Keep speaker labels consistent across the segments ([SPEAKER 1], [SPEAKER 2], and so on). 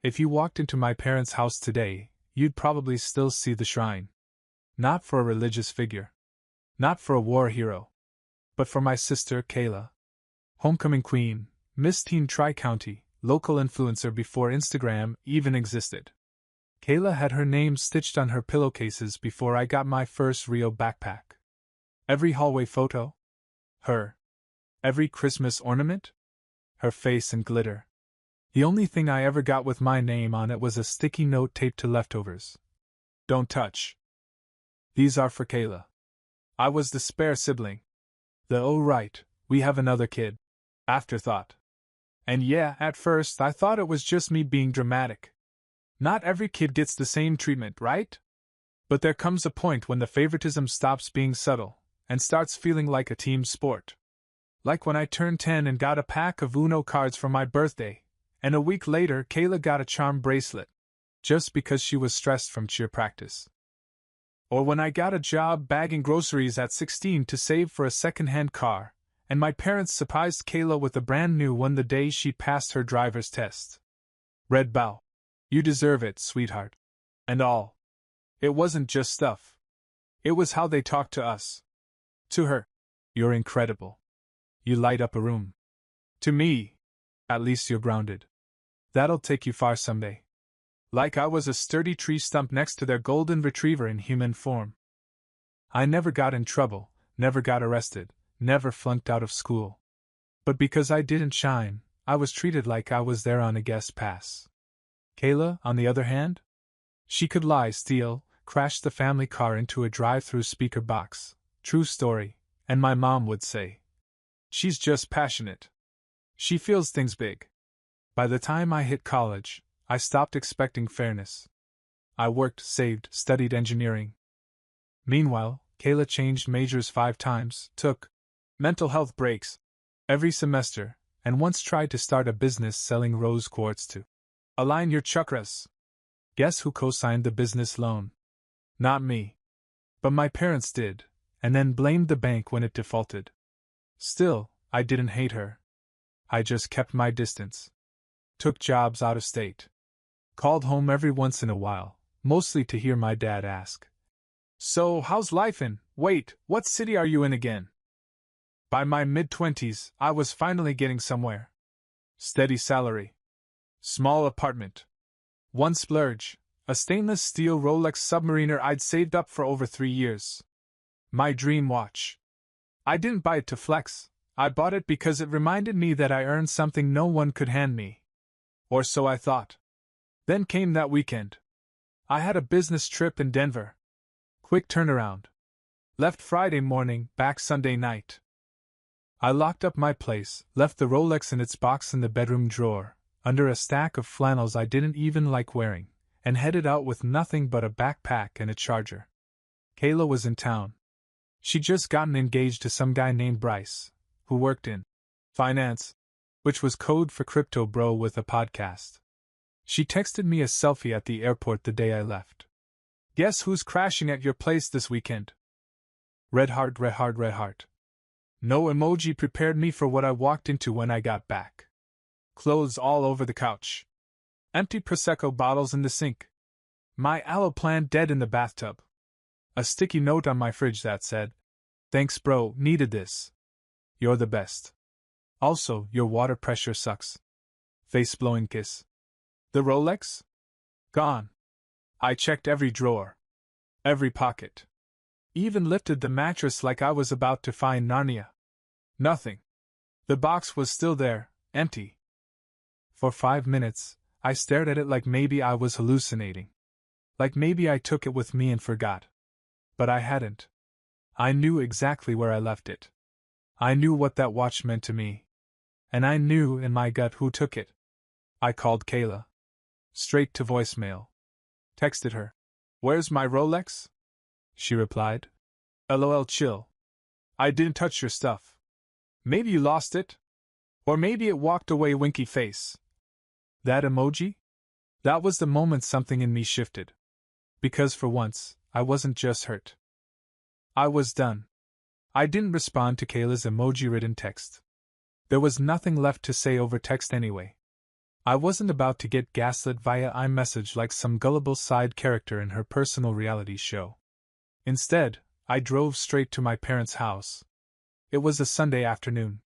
[SPEAKER 1] If you walked into my parents' house today, you'd probably still see the shrine. Not for a religious figure. Not for a war hero. But for my sister, Qley. Homecoming queen, Miss Teen Tri-County, local influencer before Instagram even existed. Qley had her name stitched on her pillowcases before I got my first Rio backpack. Every hallway photo? Her. Every Christmas ornament? Her face and glitter. The only thing I ever got with my name on it was a sticky note taped to leftovers. Don't touch. These are for Qley. I was the spare sibling. The oh right, we have another kid. Afterthought. And yeah, at first I thought it was just me being dramatic. Not every kid gets the same treatment, right? But there comes a point when the favoritism stops being subtle and starts feeling like a team sport. Like when I turned 10 and got a pack of Uno cards for my birthday, and a week later Qley got a charm bracelet, just because she was stressed from cheer practice. Or when I got a job bagging groceries at 16 to save for a second-hand car, and my parents surprised Qley with a brand new one the day she passed her driver's test. Red bow. You deserve it, sweetheart. And all. It wasn't just stuff. It was how they talked to us. To her, you're incredible. You light up a room. To me, at least you're grounded. That'll take you far someday. Like I was a sturdy tree stump next to their golden retriever in human form. I never got in trouble, never got arrested, never flunked out of school. But because I didn't shine, I was treated like I was there on a guest pass. Qley, on the other hand? She could lie, steal, crash the family car into a drive-through speaker box. True story, and my mom would say. She's just passionate. She feels things big. By the time I hit college, I stopped expecting fairness. I worked, saved, studied engineering. Meanwhile, Qley changed majors 5 times, took mental health breaks every semester, and once tried to start a business selling rose quartz to align your chakras. Guess who co-signed the business loan? Not me. But my parents did, and then blamed the bank when it defaulted. Still, I didn't hate her. I just kept my distance. Took jobs out of state. Called home every once in a while, mostly to hear my dad ask, "So, how's life in, wait, what city are you in again?" By my mid-20s, I was finally getting somewhere. Steady salary. Small apartment. One splurge, a stainless steel Rolex Submariner I'd saved up for over 3 years. My dream watch. I didn't buy it to flex, I bought it because it reminded me that I earned something no one could hand me. Or so I thought. Then came that weekend. I had a business trip in Denver. Quick turnaround. Left Friday morning, back Sunday night. I locked up my place, left the Rolex in its box in the bedroom drawer, under a stack of flannels I didn't even like wearing, and headed out with nothing but a backpack and a charger. Qley was in town. She'd just gotten engaged to some guy named Bryce, who worked in finance, which was code for crypto bro with a podcast. She texted me a selfie at the airport the day I left. Guess who's crashing at your place this weekend? Red heart, red heart, red heart. No emoji prepared me for what I walked into when I got back. Clothes all over the couch. Empty Prosecco bottles in the sink. My aloe plant dead in the bathtub. A sticky note on my fridge that said, "Thanks bro, needed this. You're the best. Also, your water pressure sucks." Face-blowing kiss. The Rolex? Gone. I checked every drawer. Every pocket. Even lifted the mattress like I was about to find Narnia. Nothing. The box was still there, empty. For 5 minutes, I stared at it like maybe I was hallucinating. Like maybe I took it with me and forgot. But I hadn't. I knew exactly where I left it. I knew what that watch meant to me. And I knew in my gut who took it. I called Qley. Straight to voicemail. Texted her. "Where's my Rolex?" She replied. "LOL chill. I didn't touch your stuff. Maybe you lost it? Or maybe it walked away winky face." That emoji? That was the moment something in me shifted. Because for once, I wasn't just hurt. I was done. I didn't respond to Qley's emoji-ridden text. There was nothing left to say over text anyway. I wasn't about to get gaslit via iMessage like some gullible side character in her personal reality show. Instead, I drove straight to my parents' house. It was a Sunday afternoon.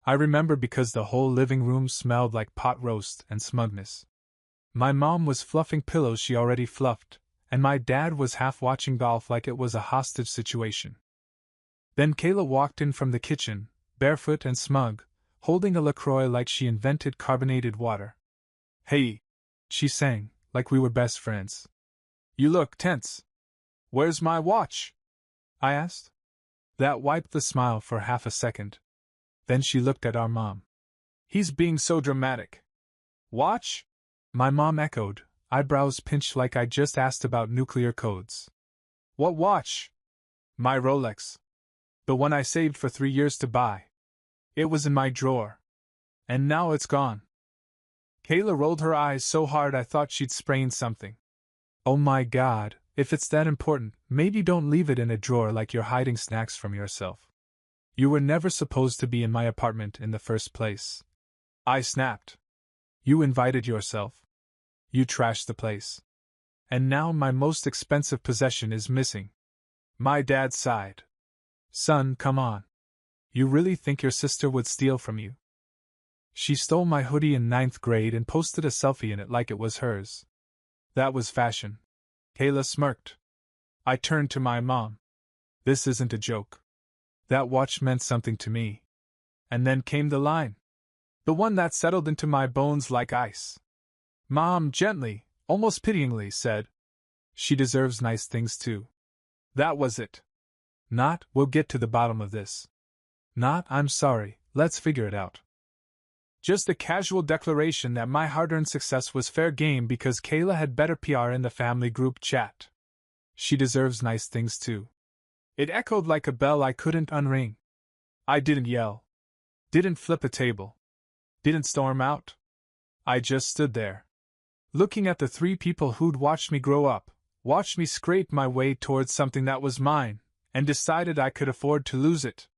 [SPEAKER 1] I remember because the whole living room smelled like pot roast and smugness. My mom was fluffing pillows she already fluffed, and my dad was half watching golf like it was a hostage situation. Then Qley walked in from the kitchen, barefoot and smug, holding a LaCroix like she invented carbonated water. "Hey," she sang, like we were best friends. "You look tense. Where's my watch?" I asked. That wiped the smile for half a second. Then she looked at our mom. "He's being so dramatic." "Watch?" my mom echoed, eyebrows pinched like I just asked about nuclear codes. "What watch?" "My Rolex. The one I saved for 3 years to buy. It was in my drawer. And now it's gone." Qley rolled her eyes so hard I thought she'd sprained something. "Oh my God, if it's that important, maybe don't leave it in a drawer like you're hiding snacks from yourself. You were never supposed to be in my apartment in the first place." I snapped. "You invited yourself. You trashed the place. And now my most expensive possession is missing." My dad sighed. "Son, come on. You really think your sister would steal from you?" "She stole my hoodie in 9th grade and posted a selfie in it like it was hers. That was fashion." Qley smirked. I turned to my mom. "This isn't a joke. That watch meant something to me." And then came the line. The one that settled into my bones like ice. Mom gently, almost pityingly, said, "She deserves nice things too." That was it. Not, "We'll get to the bottom of this." Not, "I'm sorry, let's figure it out." Just a casual declaration that my hard-earned success was fair game because Qley had better PR in the family group chat. She deserves nice things too. It echoed like a bell I couldn't unring. I didn't yell. Didn't flip a table. Didn't storm out. I just stood there, looking at the 3 people who'd watched me grow up, watched me scrape my way towards something that was mine, and decided I could afford to lose it.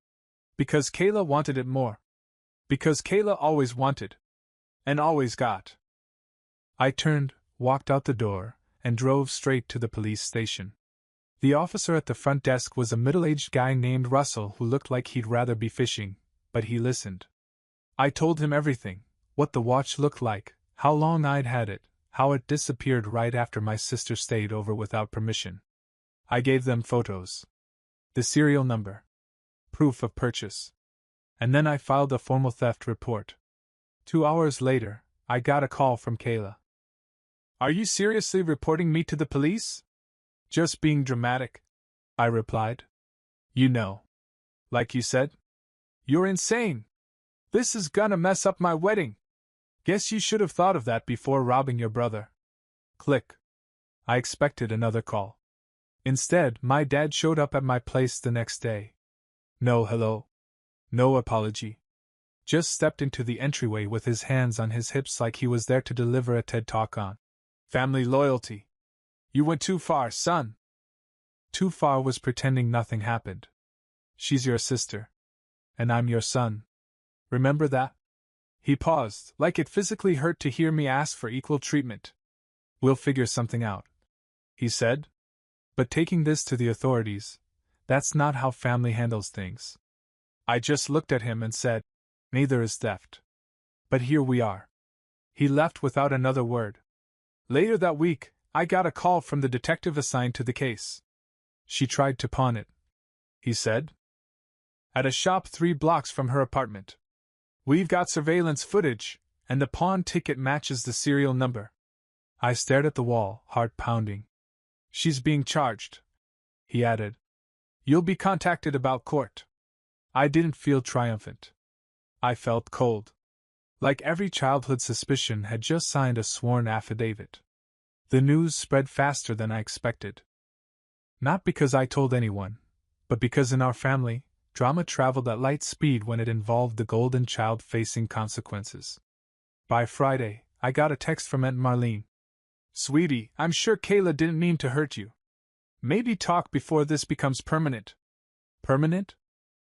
[SPEAKER 1] Because Qley wanted it more. Because Qley always wanted. And always got. I turned, walked out the door, and drove straight to the police station. The officer at the front desk was a middle-aged guy named Russell who looked like he'd rather be fishing, but he listened. I told him everything, what the watch looked like, how long I'd had it, how it disappeared right after my sister stayed over without permission. I gave them photos. The serial number. Proof of purchase. And then I filed a formal theft report. 2 hours later, I got a call from Qley. "Are you seriously reporting me to the police?" "Just being dramatic," I replied. "You know. Like you said. You're insane. This is gonna mess up my wedding. Guess you should have thought of that before robbing your brother." Click. I expected another call. Instead, my dad showed up at my place the next day. No hello. No apology. Just stepped into the entryway with his hands on his hips like he was there to deliver a TED Talk on family loyalty. "You went too far, son." Too far was pretending nothing happened. "She's your sister. And I'm your son. Remember that?" He paused, like it physically hurt to hear me ask for equal treatment. "We'll figure something out," he said. "But taking this to the authorities, that's not how family handles things." I just looked at him and said, "Neither is theft. But here we are." He left without another word. Later that week, I got a call from the detective assigned to the case. "She tried to pawn it," he said. "At a shop 3 blocks from her apartment. We've got surveillance footage, and the pawn ticket matches the serial number." I stared at the wall, heart pounding. "She's being charged," he added. "You'll be contacted about court." I didn't feel triumphant. I felt cold. Like every childhood suspicion had just signed a sworn affidavit. The news spread faster than I expected. Not because I told anyone, but because in our family, drama traveled at light speed when it involved the golden child facing consequences. By Friday, I got a text from Aunt Marlene. "Sweetie, I'm sure Qley didn't mean to hurt you. Maybe talk before this becomes permanent." Permanent?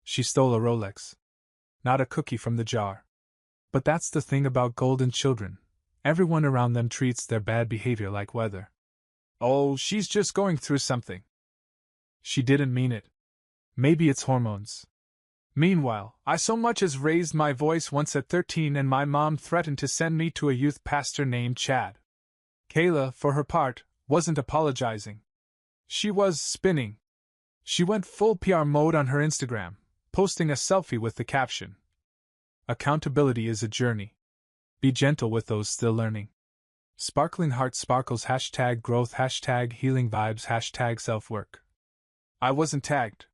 [SPEAKER 1] She stole a Rolex. Not a cookie from the jar. But that's the thing about golden children. Everyone around them treats their bad behavior like weather. Oh, she's just going through something. She didn't mean it. Maybe it's hormones. Meanwhile, I so much as raised my voice once at 13 and my mom threatened to send me to a youth pastor named Chad. Qley, for her part, wasn't apologizing. She was spinning. She went full PR mode on her Instagram, posting a selfie with the caption, "Accountability is a journey. Be gentle with those still learning. Sparkling heart sparkles #growth #healing vibes #self-work." I wasn't tagged.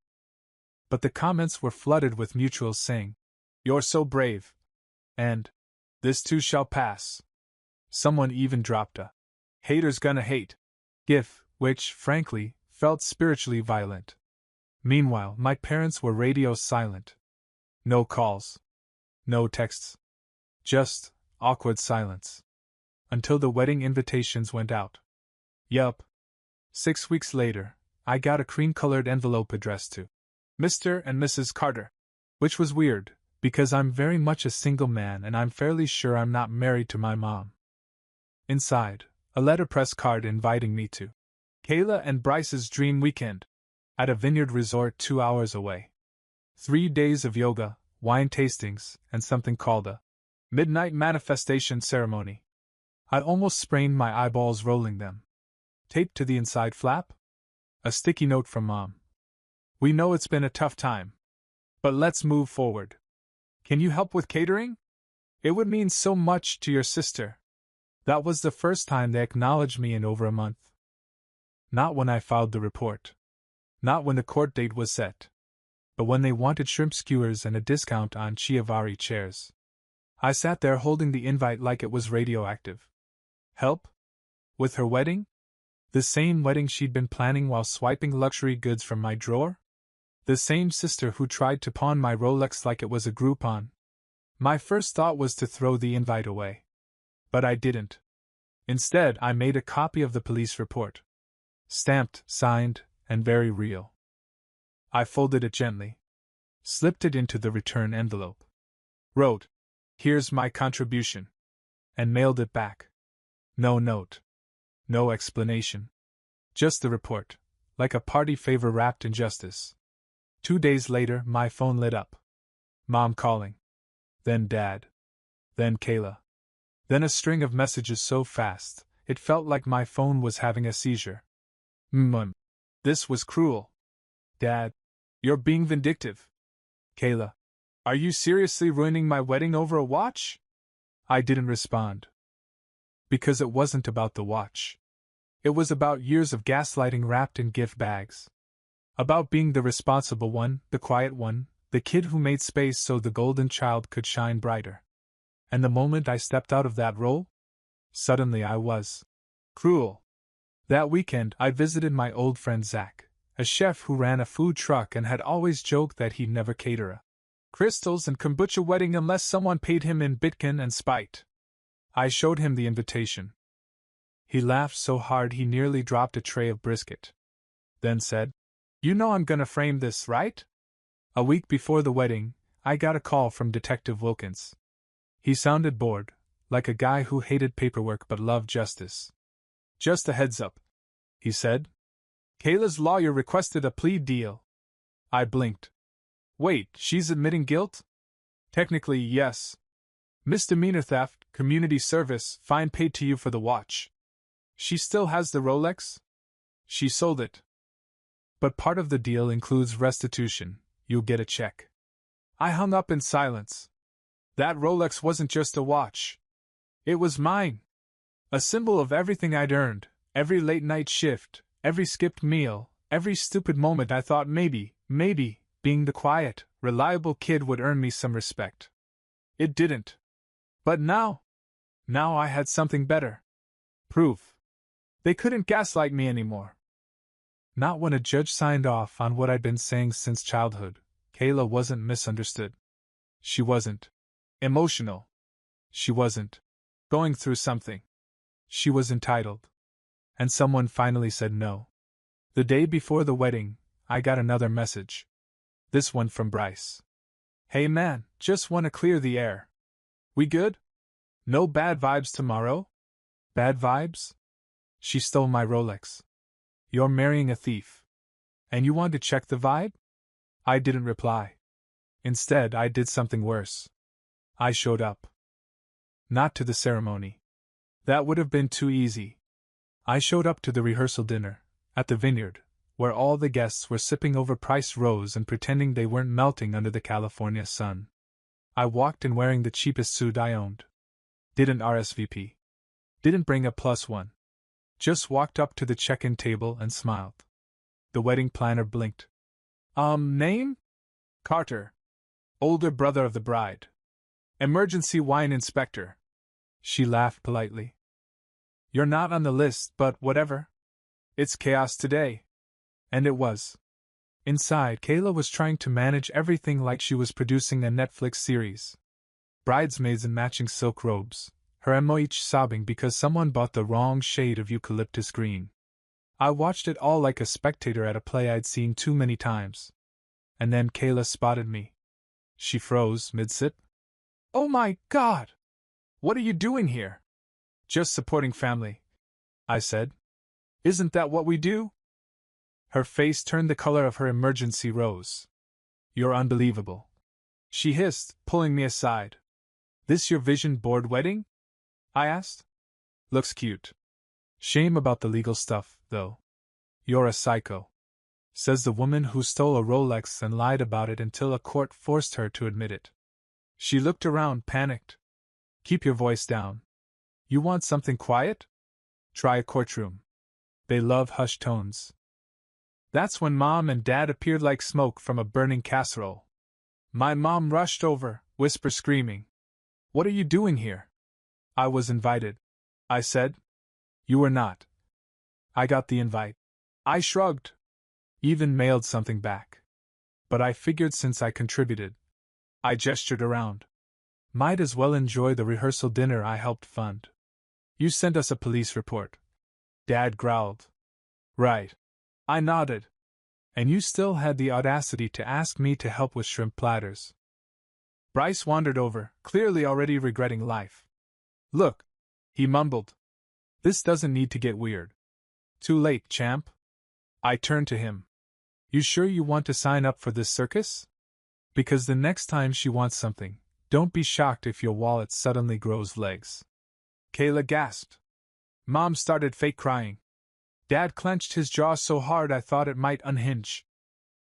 [SPEAKER 1] But the comments were flooded with mutuals saying, "You're so brave," and "This too shall pass." Someone even dropped a "haters gonna hate" gif, which, frankly, felt spiritually violent. Meanwhile, my parents were radio silent. No calls. No texts. Just awkward silence. Until the wedding invitations went out. Yup. 6 weeks later, I got a cream-colored envelope addressed to Mr. and Mrs. Carter. Which was weird, because I'm very much a single man and I'm fairly sure I'm not married to my mom. Inside, a letterpress card inviting me to Qley and Bryce's dream weekend at a vineyard resort 2 hours away. 3 days of yoga, wine tastings, and something called a midnight manifestation ceremony. I almost sprained my eyeballs rolling them. Taped to the inside flap? A sticky note from Mom. "We know it's been a tough time. But let's move forward. Can you help with catering? It would mean so much to your sister." That was the first time they acknowledged me in over a month. Not when I filed the report. Not when the court date was set. But when they wanted shrimp skewers and a discount on Chiavari chairs. I sat there holding the invite like it was radioactive. Help? With her wedding? The same wedding she'd been planning while swiping luxury goods from my drawer? The same sister who tried to pawn my Rolex like it was a Groupon. My first thought was to throw the invite away. But I didn't. Instead, I made a copy of the police report. Stamped, signed, and very real. I folded it gently. Slipped it into the return envelope. Wrote, "Here's my contribution." And mailed it back. No note. No explanation. Just the report, like a party favor wrapped in justice. 2 days later, my phone lit up. Mom calling. Then Dad. Then Qley. Then a string of messages so fast, it felt like my phone was having a seizure. This was cruel. Dad. You're being vindictive. Qley. Are you seriously ruining my wedding over a watch? I didn't respond. Because it wasn't about the watch. It was about years of gaslighting wrapped in gift bags. About being the responsible one, the quiet one, the kid who made space so the golden child could shine brighter. And the moment I stepped out of that role, suddenly I was cruel. That weekend, I visited my old friend Zach, a chef who ran a food truck and had always joked that he'd never cater a crystals and kombucha wedding unless someone paid him in Bitcoin and spite. I showed him the invitation. He laughed so hard he nearly dropped a tray of brisket. Then said, "You know I'm gonna frame this, right?" A week before the wedding, I got a call from Detective Wilkins. He sounded bored, like a guy who hated paperwork but loved justice. "Just a heads up," he said. "Qley's lawyer requested a plea deal." I blinked. Wait, she's admitting guilt? Technically, yes. Misdemeanor theft, community service, fine paid to you for the watch. She still has the Rolex? She sold it. But part of the deal includes restitution. You'll get a check. I hung up in silence. That Rolex wasn't just a watch. It was mine. A symbol of everything I'd earned, every late-night shift, every skipped meal, every stupid moment I thought maybe, being the quiet, reliable kid would earn me some respect. It didn't. But now I had something better. Proof. They couldn't gaslight me anymore. Not when a judge signed off on what I'd been saying since childhood. Qley wasn't misunderstood. She wasn't emotional. She wasn't going through something. She was entitled. And someone finally said no. The day before the wedding, I got another message. This one from Bryce. "Hey man, just want to clear the air. We good?" No bad vibes tomorrow? Bad vibes? She stole my Rolex. You're marrying a thief. And you want to check the vibe? I didn't reply. Instead, I did something worse. I showed up. Not to the ceremony. That would have been too easy. I showed up to the rehearsal dinner, at the vineyard, where all the guests were sipping overpriced rose and pretending they weren't melting under the California sun. I walked in wearing the cheapest suit I owned. Didn't RSVP. Didn't bring a +1. Just walked up to the check-in table and smiled. The wedding planner blinked. Name? Carter. Older brother of the bride. Emergency wine inspector. She laughed politely. You're not on the list, but whatever. It's chaos today. And it was. Inside, Qley was trying to manage everything like she was producing a Netflix series. Bridesmaids in matching silk robes, her emo each sobbing because someone bought the wrong shade of eucalyptus green. I watched it all like a spectator at a play I'd seen too many times. And then Qley spotted me. She froze mid-sip. Oh my God! What are you doing here? Just supporting family, I said. Isn't that what we do? Her face turned the color of her emergency rose. You're unbelievable, she hissed, pulling me aside. This your vision board wedding? I asked. Looks cute. Shame about the legal stuff, though. You're a psycho, says the woman who stole a Rolex and lied about it until a court forced her to admit it. She looked around, panicked. Keep your voice down. You want something quiet? Try a courtroom. They love hushed tones. That's when Mom and Dad appeared like smoke from a burning casserole. My mom rushed over, whisper screaming. What are you doing here? I was invited, I said. You were not. I got the invite. I shrugged. Even mailed something back. But I figured since I contributed. I gestured around. Might as well enjoy the rehearsal dinner I helped fund. You sent us a police report. Dad growled. Right. I nodded. And you still had the audacity to ask me to help with shrimp platters. Bryce wandered over, clearly already regretting life. Look, he mumbled. This doesn't need to get weird. Too late, champ. I turned to him. You sure you want to sign up for this circus? Because the next time she wants something, don't be shocked if your wallet suddenly grows legs. Qley gasped. Mom started fake crying. Dad clenched his jaw so hard I thought it might unhinge.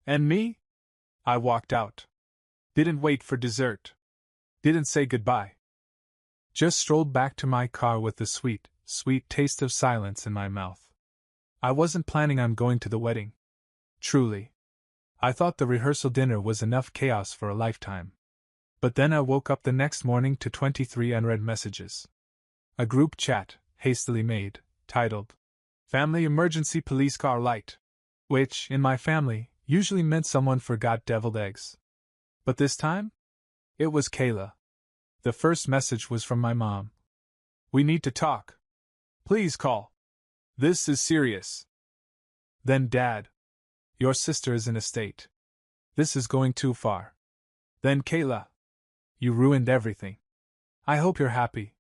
[SPEAKER 1] And me? I walked out. Didn't wait for dessert. Didn't say goodbye. Just strolled back to my car with the sweet, sweet taste of silence in my mouth. I wasn't planning on going to the wedding. Truly. I thought the rehearsal dinner was enough chaos for a lifetime. But then I woke up the next morning to 23 unread messages. A group chat, hastily made, titled, Family Emergency Police Car Light. Which, in my family, usually meant someone forgot deviled eggs. But this time? It was Qley. The first message was from my mom. We need to talk. Please call. This is serious. Then Dad. Your sister is in a state. This is going too far. Then Qley. You ruined everything. I hope you're happy.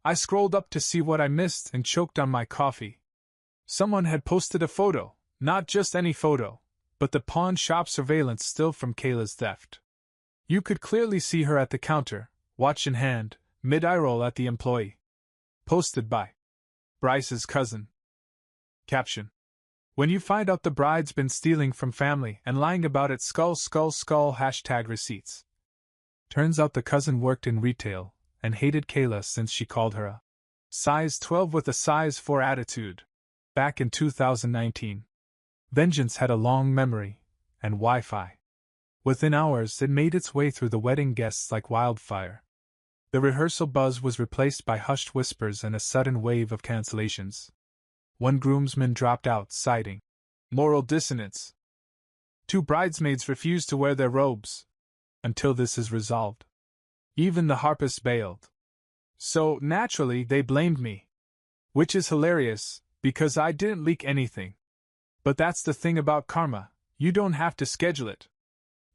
[SPEAKER 1] I scrolled up to see what I missed and choked on my coffee. Someone had posted a photo, not just any photo, but the pawn shop surveillance still from Qley's theft. You could clearly see her at the counter, watch in hand, mid-eye roll at the employee. Posted by Bryce's cousin. Caption. When you find out the bride's been stealing from family and lying about it, skull #receipts. Turns out the cousin worked in retail and hated Qley since she called her a size 12 with a size 4 attitude. Back in 2019. Vengeance had a long memory and Wi-Fi. Within hours, it made its way through the wedding guests like wildfire. The rehearsal buzz was replaced by hushed whispers and a sudden wave of cancellations. One groomsman dropped out, citing moral dissonance. 2 bridesmaids refused to wear their robes. Until this is resolved. Even the harpists bailed. So, naturally, they blamed me. Which is hilarious, because I didn't leak anything. But that's the thing about karma, you don't have to schedule it.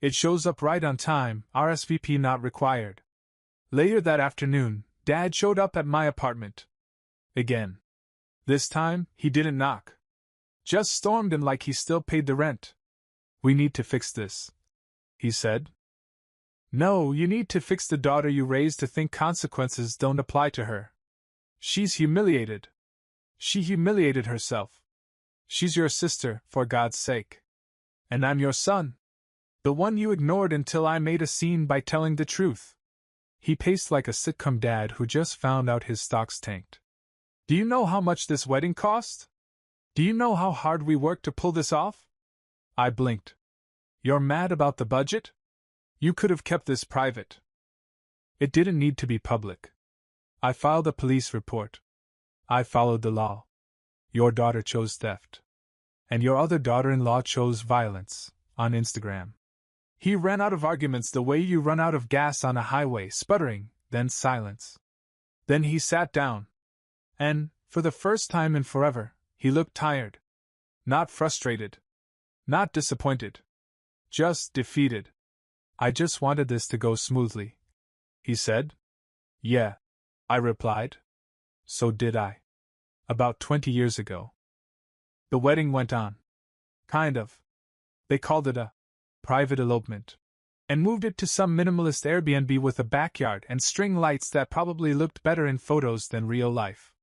[SPEAKER 1] It shows up right on time, RSVP not required. Later that afternoon, Dad showed up at my apartment. Again. This time, he didn't knock. Just stormed in like he still paid the rent. "We need to fix this," he said. "No, you need to fix the daughter you raised to think consequences don't apply to her. She's humiliated. She humiliated herself. She's your sister, for God's sake. And I'm your son. The one you ignored until I made a scene by telling the truth." He paced like a sitcom dad who just found out his stocks tanked. "Do you know how much this wedding cost? Do you know how hard we worked to pull this off?" I blinked. "You're mad about the budget? You could have kept this private." "It didn't need to be public. I filed a police report. I followed the law. Your daughter chose theft. And your other daughter-in-law chose violence, on Instagram." He ran out of arguments the way you run out of gas on a highway, sputtering, then silence. Then he sat down. And, for the first time in forever, he looked tired. Not frustrated. Not disappointed. Just defeated. "I just wanted this to go smoothly," he said. "Yeah," I replied. "So did I. About 20 years ago." The wedding went on. Kind of. They called it a private elopement, and moved it to some minimalist Airbnb with a backyard and string lights that probably looked better in photos than real life.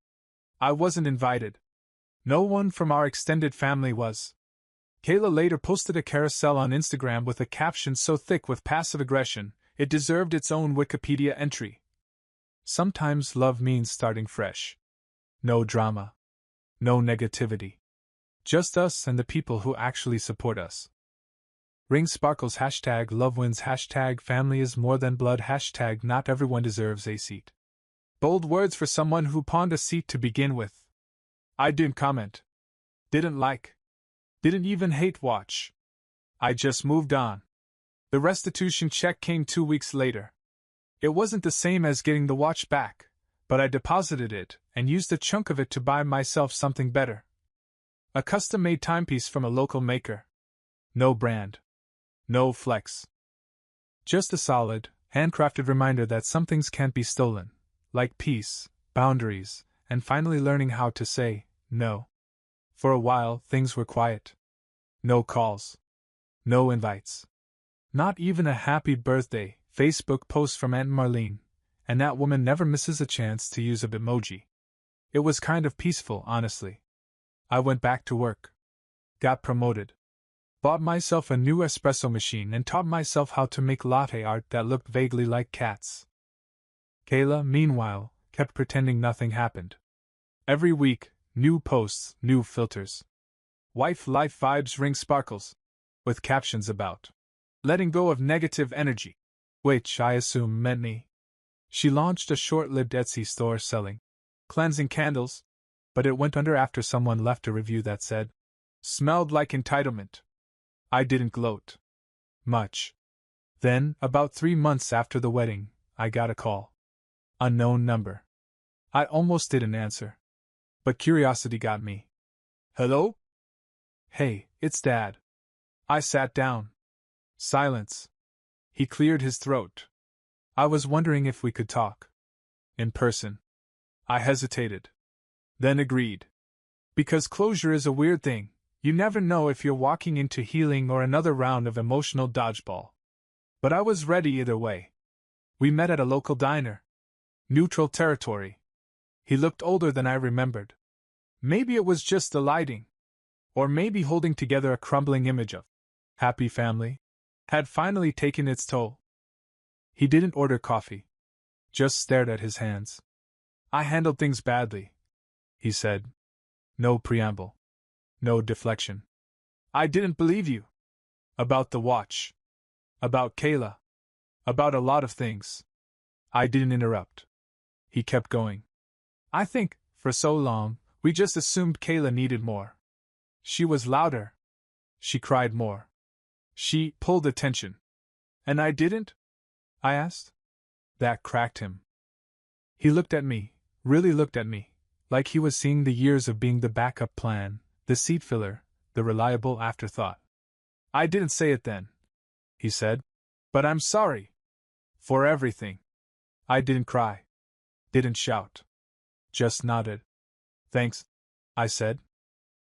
[SPEAKER 1] I wasn't invited. No one from our extended family was. Qley later posted a carousel on Instagram with a caption so thick with passive aggression, it deserved its own Wikipedia entry. Sometimes love means starting fresh. No drama. No negativity. Just us and the people who actually support us. Ring sparkles hashtag love wins hashtag family is more than blood hashtag not everyone deserves a seat. Bold words for someone who pawned a seat to begin with. I didn't comment. Didn't like. Didn't even hate watch. I just moved on. The restitution check came 2 weeks later. It wasn't the same as getting the watch back, but I deposited it and used a chunk of it to buy myself something better. A custom-made timepiece from a local maker. No brand. No flex. Just a solid, handcrafted reminder that some things can't be stolen, like peace, boundaries, and finally learning how to say no. For a while, things were quiet. No calls. No invites. Not even a happy birthday Facebook post from Aunt Marlene, and that woman never misses a chance to use a Bitmoji. It was kind of peaceful, honestly. I went back to work. Got promoted. Bought myself a new espresso machine and taught myself how to make latte art that looked vaguely like cats. Qley, meanwhile, kept pretending nothing happened. Every week, new posts, new filters. Wife life vibes ring sparkles. With captions about letting go of negative energy, which I assume meant me. She launched a short-lived Etsy store selling cleansing candles, but it went under after someone left a review that said, "Smelled like entitlement." I didn't gloat much. Then, about 3 months after the wedding, I got a call. Unknown number. I almost didn't answer. But curiosity got me. "Hello?" "Hey, it's Dad." I sat down. Silence. He cleared his throat. "I was wondering if we could talk. In person." I hesitated. Then agreed. Because closure is a weird thing. You never know if you're walking into healing or another round of emotional dodgeball. But I was ready either way. We met at a local diner. Neutral territory. He looked older than I remembered. Maybe it was just the lighting. Or maybe holding together a crumbling image of happy family had finally taken its toll. He didn't order coffee. Just stared at his hands. "I handled things badly," he said. No preamble. No deflection. "I didn't believe you. About the watch. About Qley. About a lot of things." I didn't interrupt. He kept going. "I think, for so long, we just assumed Qley needed more. She was louder. She cried more. She pulled attention. And I didn't?" I asked. That cracked him. He looked at me, really looked at me, like he was seeing the years of being the backup plan, the seat filler, the reliable afterthought. "I didn't say it then," he said. "But I'm sorry. For everything." I didn't cry. Didn't shout. Just nodded. Thanks, I said.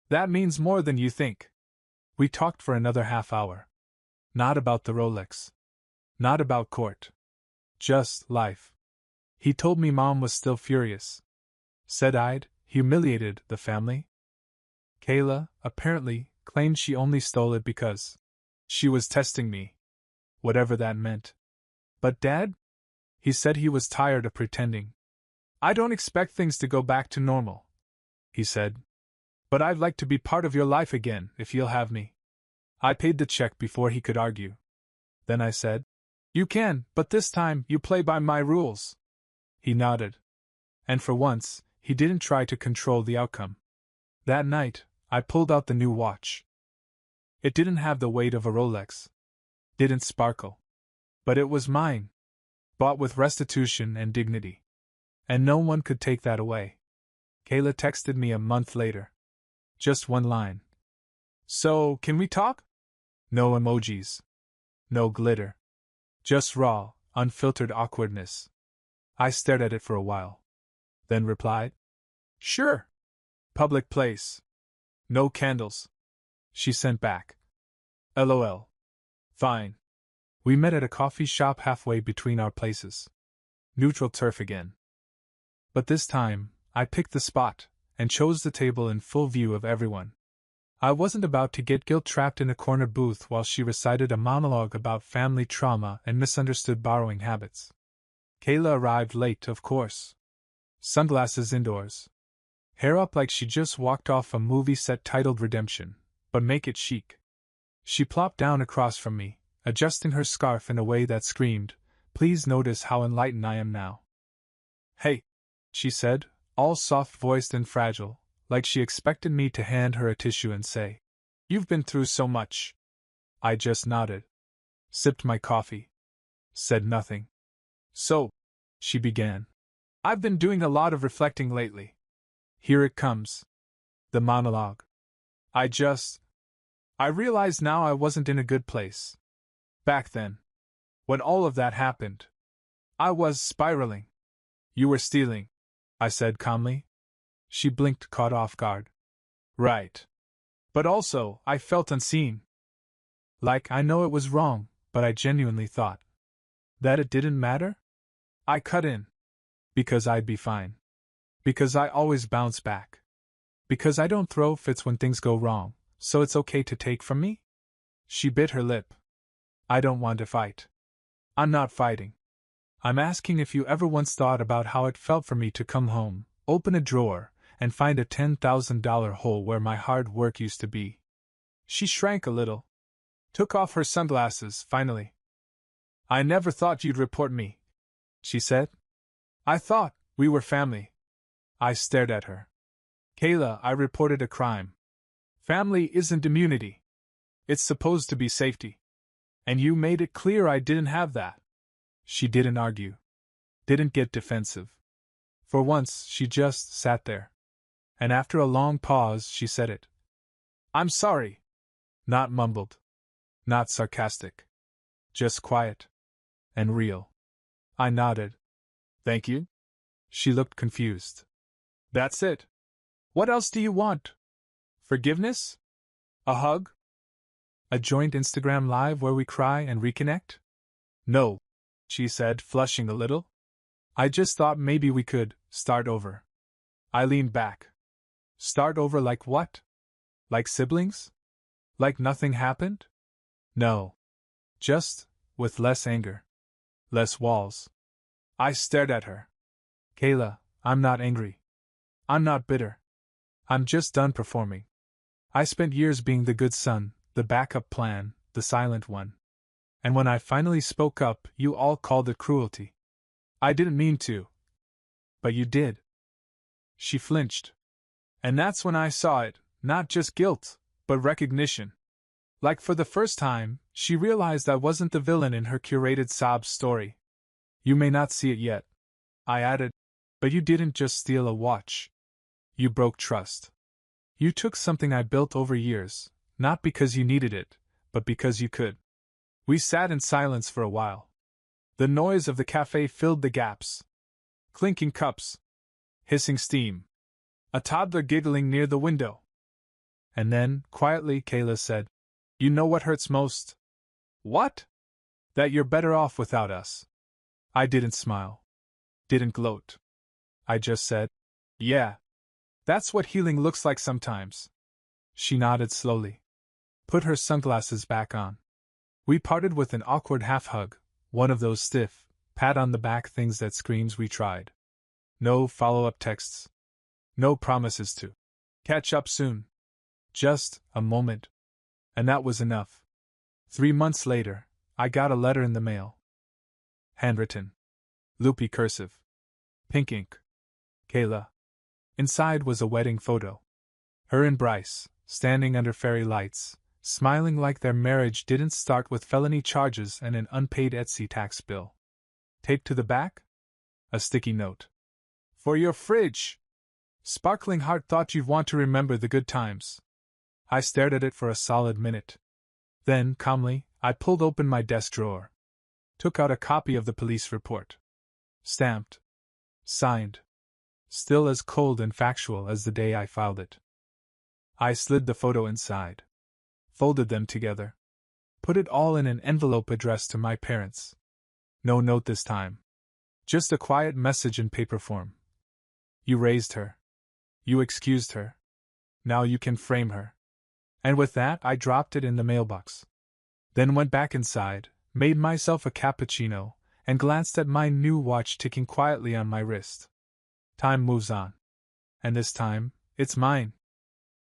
[SPEAKER 1] That means more than you think. We talked for another half hour. Not about the Rolex. Not about court. Just life. He told me Mom was still furious. Said I'd humiliated the family. Qley, apparently, claimed she only stole it because she was testing me. Whatever that meant. But Dad? He said he was tired of pretending. I don't expect things to go back to normal, he said. But I'd like to be part of your life again, if you'll have me. I paid the check before he could argue. Then I said, You can, but this time you play by my rules. He nodded. And for once, he didn't try to control the outcome. That night, I pulled out the new watch. It didn't have the weight of a Rolex. Didn't sparkle. But it was mine. Bought with restitution and dignity. And no one could take that away. Qley texted me a month later. Just one line. So, can we talk? No emojis. No glitter. Just raw, unfiltered awkwardness. I stared at it for a while. Then replied, Sure. Public place. No candles. She sent back. LOL. Fine. We met at a coffee shop halfway between our places. Neutral turf again. But this time, I picked the spot, and chose the table in full view of everyone. I wasn't about to get guilt-trapped in a corner booth while she recited a monologue about family trauma and misunderstood borrowing habits. Qley arrived late, of course. Sunglasses indoors. Hair up like she just walked off a movie set titled Redemption, but make it chic. She plopped down across from me, adjusting her scarf in a way that screamed, Please notice how enlightened I am now. Hey, she said, all soft-voiced and fragile, like she expected me to hand her a tissue and say, You've been through so much. I just nodded. Sipped my coffee. Said nothing. So, she began. I've been doing a lot of reflecting lately. Here it comes. The monologue. I realized now I wasn't in a good place. Back then. When all of that happened. I was spiraling. You were stealing, I said calmly. She blinked, caught off guard. Right. But also, I felt unseen. Like I know it was wrong, but I genuinely thought that it didn't matter? I cut in. Because I'd be fine. Because I always bounce back. Because I don't throw fits when things go wrong, so it's okay to take from me? She bit her lip. I don't want to fight. I'm not fighting. I'm asking if you ever once thought about how it felt for me to come home, open a drawer, and find a $10,000 hole where my hard work used to be. She shrank a little. Took off her sunglasses, finally. I never thought you'd report me, she said. I thought we were family. I stared at her. Qley, I reported a crime. Family isn't immunity. It's supposed to be safety. And you made it clear I didn't have that. She didn't argue. Didn't get defensive. For once, she just sat there. And after a long pause, she said it. I'm sorry. Not mumbled. Not sarcastic. Just quiet. And real. I nodded. Thank you? She looked confused. That's it. What else do you want? Forgiveness? A hug? A joint Instagram live where we cry and reconnect? No, she said, flushing a little. I just thought maybe we could start over. I leaned back. Start over like what? Like siblings? Like nothing happened? No. Just with less anger. Less walls. I stared at her. Qley, I'm not angry. I'm not bitter. I'm just done performing. I spent years being the good son, the backup plan, the silent one. And when I finally spoke up, you all called it cruelty. I didn't mean to. But you did. She flinched. And that's when I saw it, not just guilt, but recognition. Like for the first time, she realized I wasn't the villain in her curated sob story. You may not see it yet, I added, but you didn't just steal a watch. You broke trust. You took something I built over years, not because you needed it, but because you could. We sat in silence for a while. The noise of the cafe filled the gaps. Clinking cups. Hissing steam. A toddler giggling near the window. And then, quietly, Qley said, "You know what hurts most?" "What?" "That you're better off without us." I didn't smile. Didn't gloat. I just said, "Yeah. That's what healing looks like sometimes." She nodded slowly. Put her sunglasses back on. We parted with an awkward half-hug, one of those stiff, pat-on-the-back things that screams we tried. No follow-up texts. No promises to catch up soon. Just a moment. And that was enough. 3 months later, I got a letter in the mail. Handwritten. Loopy cursive. Pink ink. Qley. Inside was a wedding photo. Her and Bryce, standing under fairy lights, smiling like their marriage didn't start with felony charges and an unpaid Etsy tax bill. Taped to the back? A sticky note. "For your fridge. Sparkling heart, thought you'd want to remember the good times." I stared at it for a solid minute. Then, calmly, I pulled open my desk drawer. Took out a copy of the police report. Stamped. Signed. Still as cold and factual as the day I filed it. I slid the photo inside. Folded them together. Put it all in an envelope addressed to my parents. No note this time. Just a quiet message in paper form. "You raised her. You excused her. Now you can frame her." And with that, I dropped it in the mailbox. Then went back inside, made myself a cappuccino, and glanced at my new watch ticking quietly on my wrist. Time moves on. And this time, it's mine.